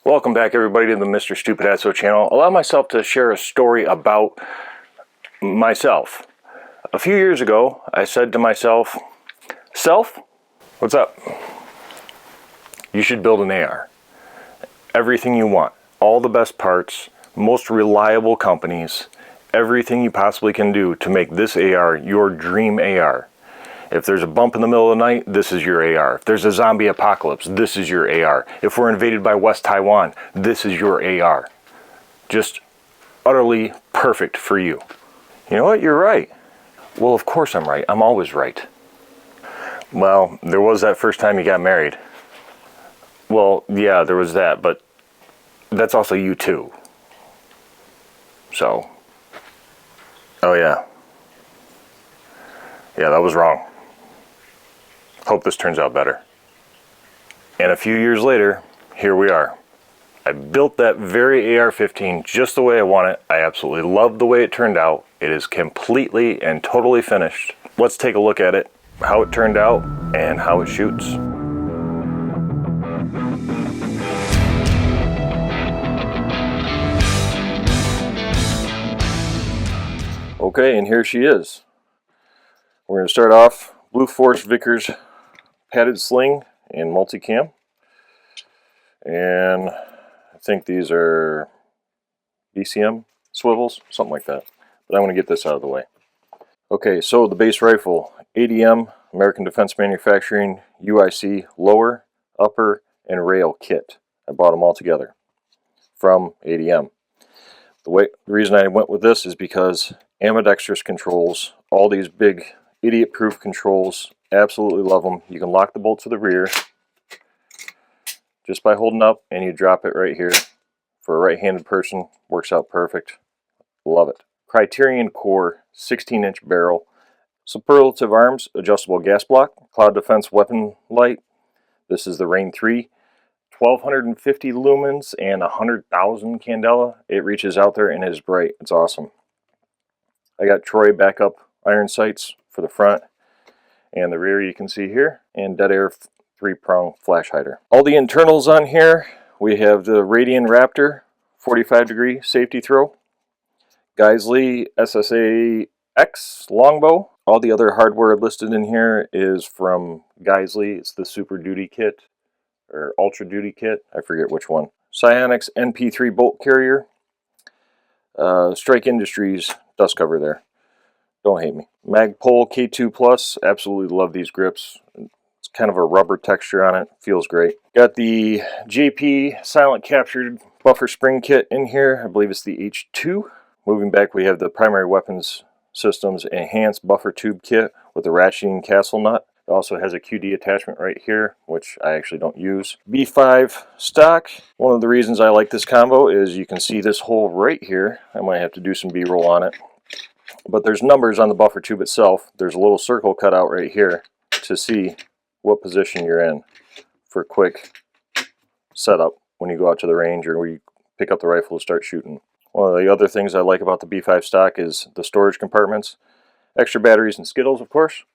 Welcome back, everybody, to the Mr. Stupid Atso channel. Allow myself to share a story about myself. A few years ago, I said to myself, "Self, what's up? You should build an AR. Everything you want, all the best parts, most reliable companies, everything you possibly can do to make this AR your dream AR. If there's a bump in the middle of the night, this is your AR. If there's a zombie apocalypse, this is your AR. If we're invaded by West Taiwan, this is your AR. Just utterly perfect for you." You know what? You're right. Well, of course I'm right. I'm always right. Well, there was that first time you got married. Well, yeah, there was that, but that's also you too. So, oh yeah. Yeah, that was wrong. Hope this turns out better. And a few years later, here we are. I built that very AR-15 just the way I want it. I absolutely love the way it turned out. It is completely and totally finished. Let's take a look at it, how it turned out, and how it shoots. Okay, and here she is. We're going to start off Blue Force Vickers padded sling in multicam, and I think these are BCM swivels, something like that, but I want to get this out of the way. Okay, so the base rifle, ADM, American Defense Manufacturing, UIC lower, upper, and rail kit. I bought them all together from ADM. The reason I went with this is because ambidextrous controls, all these big idiot-proof controls, absolutely love them. You can lock the bolt to the rear just by holding up, and you drop it right here. For a right-handed person, works out perfect. Love it. Criterion Core 16-inch barrel, Superlative Arms adjustable gas block, Cloud Defense weapon light. This is the Rain 3, 1250 lumens and 100,000 candela. It reaches out there and is bright. It's awesome. I got Troy backup iron sights for the front and the rear, you can see here, and Dead Air 3-prong flash hider. All the internals on here, we have the Radian Raptor 45-degree safety throw, Geissele SSA X longbow. All the other hardware listed in here is from Geissele. It's the Super Duty kit or Ultra Duty kit, I forget which one. Psionics NP3 bolt carrier, Strike Industries dust cover there. Don't hate me. Magpul K2 Plus, absolutely love these grips. It's kind of a rubber texture on it, feels great. Got the JP Silent Captured buffer spring kit in here. I believe it's the H2. Moving back, we have the Primary Weapons Systems Enhanced Buffer Tube Kit with the ratcheting castle nut. It also has a QD attachment right here, which I actually don't use. B5 stock. One of the reasons I like this combo is you can see this hole right here. I might have to do some B-roll on it. But there's numbers on the buffer tube itself. There's a little circle cut out right here to see what position you're in for quick setup when you go out to the range or when you pick up the rifle to start shooting. One of the other things I like about the B5 stock is the storage compartments. Extra batteries and Skittles, of course.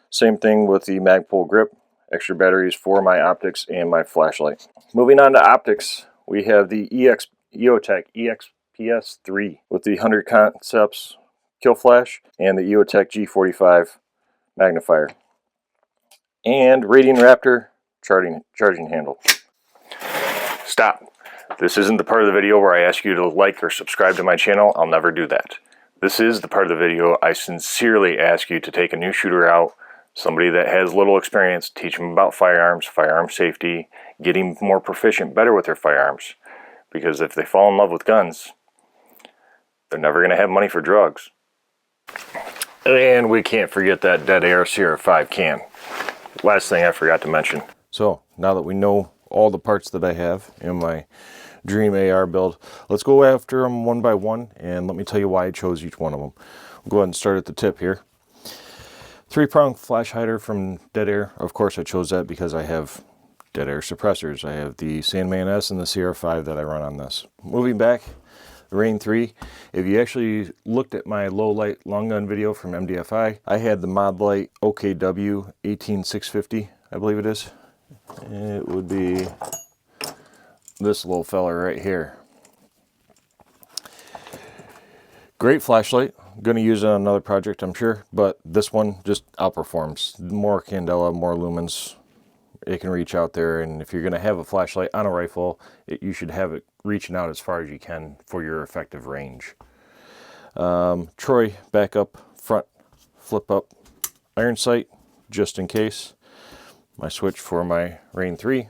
Same thing with the Magpul grip. Extra batteries for my optics and my flashlight. Moving on to optics, we have the EOTech EXPS 3 with the 100 Concepts kill flash and the EOTech G45 magnifier. And Radian Raptor charging handle. Stop. This isn't the part of the video where I ask you to like or subscribe to my channel. I'll never do that. This is the part of the video I sincerely ask you to take a new shooter out, somebody that has little experience, teach them about firearms, firearm safety, getting more proficient, better with their firearms. Because if they fall in love with guns, they're never going to have money for drugs. And we can't forget that Dead Air Sierra 5 can. Last thing I forgot to mention. So, now that we know all the parts that I have in my dream AR build, let's go after them one by one, and let me tell you why I chose each one of them. We'll go ahead and start at the tip here. 3-prong flash hider from Dead Air. Of course I chose that because I have Dead Air suppressors. I have the Sandman S and the Sierra 5 that I run on this. Moving back, the Rain 3. If you actually looked at my low light long gun video from MDFI, I had the Mod Light OKW 18650, I believe it is. It would be this little fella right here. Great flashlight. Going to use it on another project, I'm sure, but this one just outperforms. More candela, more lumens. It can reach out there, and if you're going to have a flashlight on a rifle, you should have it reaching out as far as you can for your effective range. Troy backup, front, flip up iron sight, just in case. My switch for my Rain 3.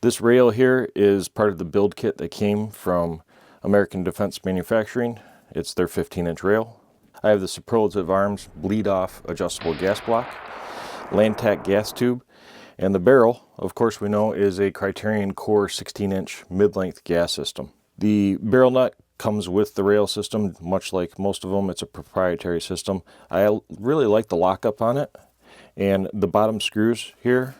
This rail here is part of the build kit that came from American Defense Manufacturing. It's their 15-inch rail. I have the Superlative Arms bleed-off adjustable gas block, Lantac gas tube, and the barrel, of course we know, is a Criterion Core 16-inch mid-length gas system. The barrel nut comes with the rail system, much like most of them. It's a proprietary system. I really like the lockup on it, and the bottom screws here,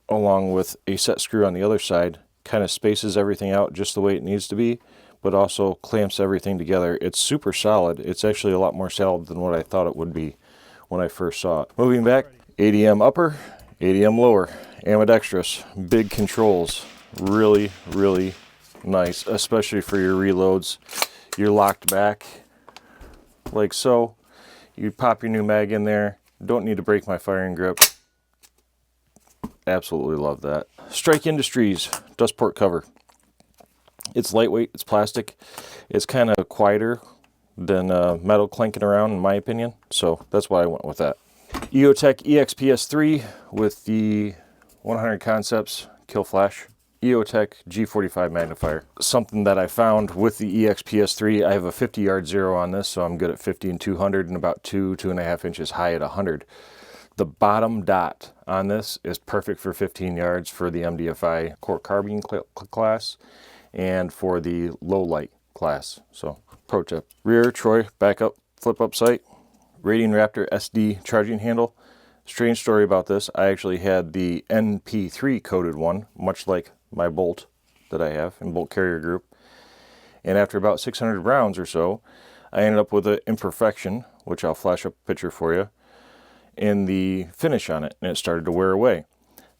along with a set screw on the other side, kind of spaces everything out just the way it needs to be, but also clamps everything together. It's super solid. It's actually a lot more solid than what I thought it would be when I first saw it. Moving back, ADM upper, ADM lower, ambidextrous, big controls, really, really nice, especially for your reloads. You're locked back like so. You pop your new mag in there. Don't need to break my firing grip. Absolutely love that. Strike Industries dust port cover. It's lightweight, it's plastic. It's kind of quieter than metal clanking around, in my opinion. So that's why I went with that. EOTech EXPS3 with the 100 Concepts Kill Flash. EOTech G45 magnifier. Something that I found with the EXPS3, I have a 50-yard zero on this, so I'm good at 50 and 200 and about 2.5 inches high at 100. The bottom dot on this is perfect for 15 yards for the MDFI Court Carbine class and for the low light class. So, pro tip. Rear Troy backup flip up sight. Radian Raptor SD charging handle. Strange story about this. I actually had the NP3 coated one, much like my bolt that I have in Bolt Carrier Group. And after about 600 rounds or so, I ended up with an imperfection, which I'll flash up a picture for you, in the finish on it, and it started to wear away.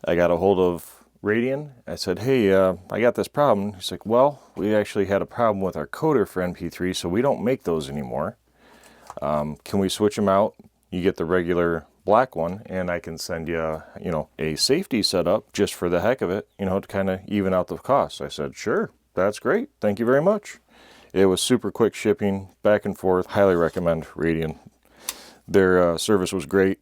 I got a hold of Radian. I said, hey, I got this problem. He's like, well, we actually had a problem with our coater for NP3, so we don't make those anymore. Can we switch them out? You get the regular black one, and I can send you, a safety setup just for the heck of it, to kind of even out the cost. I said, sure, that's great. Thank you very much. It was super quick shipping, back and forth. Highly recommend Radian. Their service was great.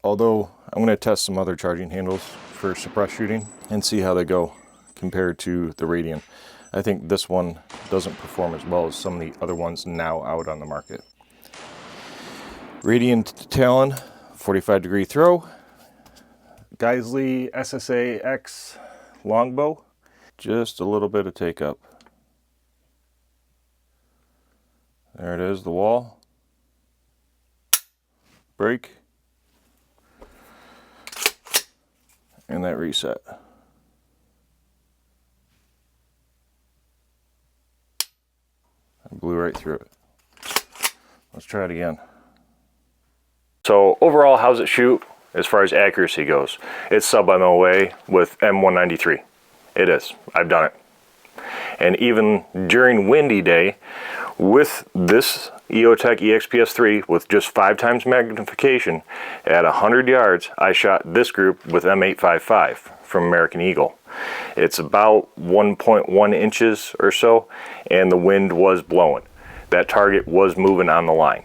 Although I'm going to test some other charging handles for suppress shooting and see how they go compared to the Radian. I think this one doesn't perform as well as some of the other ones now out on the market. Radian Talon 45-degree throw. Geissele SSA X longbow. Just a little bit of take up. There it is, the wall. Break. And that reset. I blew right through it. Let's try it again. So overall, how's it shoot as far as accuracy goes? It's sub MOA with M193. It is. I've done it. And even during windy day, with this EOTech EXPS3 with just 5 times magnification at 100 yards, I shot this group with M855 from American Eagle. It's about 1.1 inches or so, and the wind was blowing. That target was moving on the line.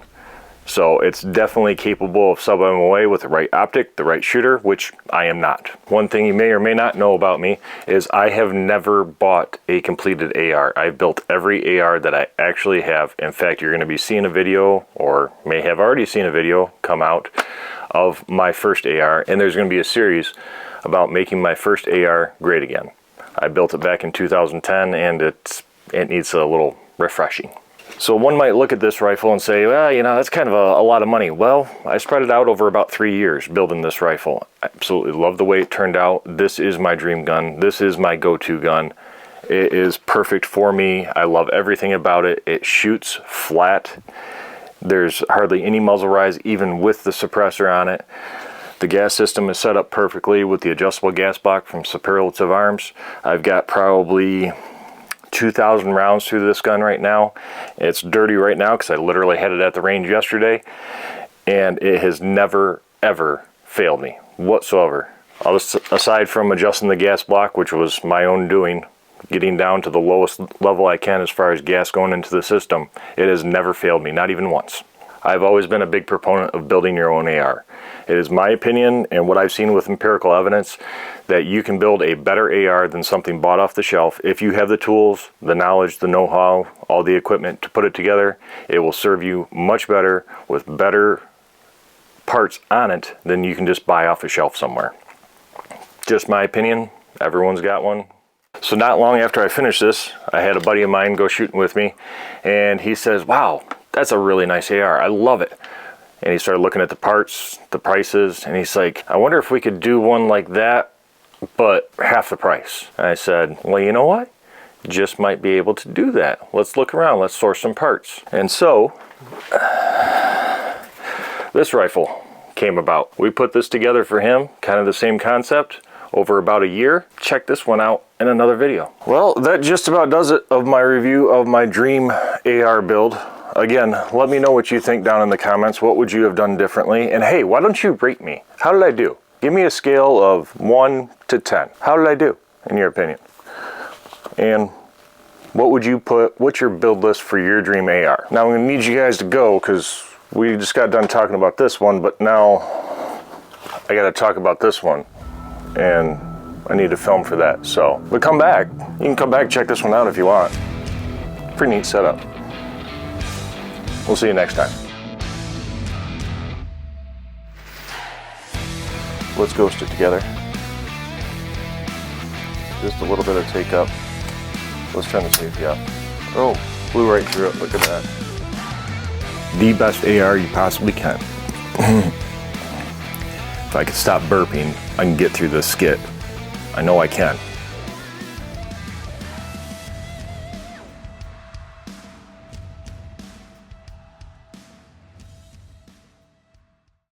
So it's definitely capable of sub MOA with the right optic, the right shooter, which I am not. One thing you may or may not know about me is I have never bought a completed AR. I've built every AR that I actually have. In fact, you're going to be seeing a video, or may have already seen a video come out of my first AR, and there's going to be a series about making my first AR great again. I built it back in 2010, and it needs a little refreshing. So one might look at this rifle and say, well, that's kind of a lot of money. Well, I spread it out over about 3 years building this rifle. I absolutely love the way it turned out. This is my dream gun. This is my go-to gun. It is perfect for me. I love everything about it. It shoots flat. There's hardly any muzzle rise, even with the suppressor on it. The gas system is set up perfectly with the adjustable gas block from Superlative Arms. I've got probably 2,000 rounds through this gun right now. It's dirty right now because I literally had it at the range yesterday, and it has never ever failed me whatsoever. Aside from adjusting the gas block, which was my own doing, getting down to the lowest level I can as far as gas going into the system, it has never failed me, not even once. I've always been a big proponent of building your own AR. It is my opinion, and what I've seen with empirical evidence, that you can build a better AR than something bought off the shelf. If you have the tools, the knowledge, the know-how, all the equipment to put it together, it will serve you much better with better parts on it than you can just buy off a shelf somewhere. Just my opinion. Everyone's got one. So not long after I finished this, I had a buddy of mine go shooting with me, and he says, wow, that's a really nice AR. I love it. And he started looking at the parts, the prices, and he's like, I wonder if we could do one like that, but half the price. And I said, well, you know what? Just might be able to do that. Let's look around. Let's source some parts. And so this rifle came about. We put this together for him, kind of the same concept, over about a year. Check this one out in another video. Well, that just about does it of my review of my dream AR build. Again, let me know what you think down in the comments. What would you have done differently? And hey, why don't you rate me? How did I do? Give me a scale of 1 to 10. How did I do, in your opinion? And what would you put, what's your build list for your dream AR? Now I'm gonna need you guys to go because we just got done talking about this one, but now I gotta talk about this one. And I need to film for that, so. But come back. You can come back, check this one out if you want. Pretty neat setup. We'll see you next time. Let's ghost it together. Just a little bit of take up. Let's turn the safety up. Oh, blew right through it, look at that. The best AR you possibly can. If I could stop burping, I can get through this skit. I know I can.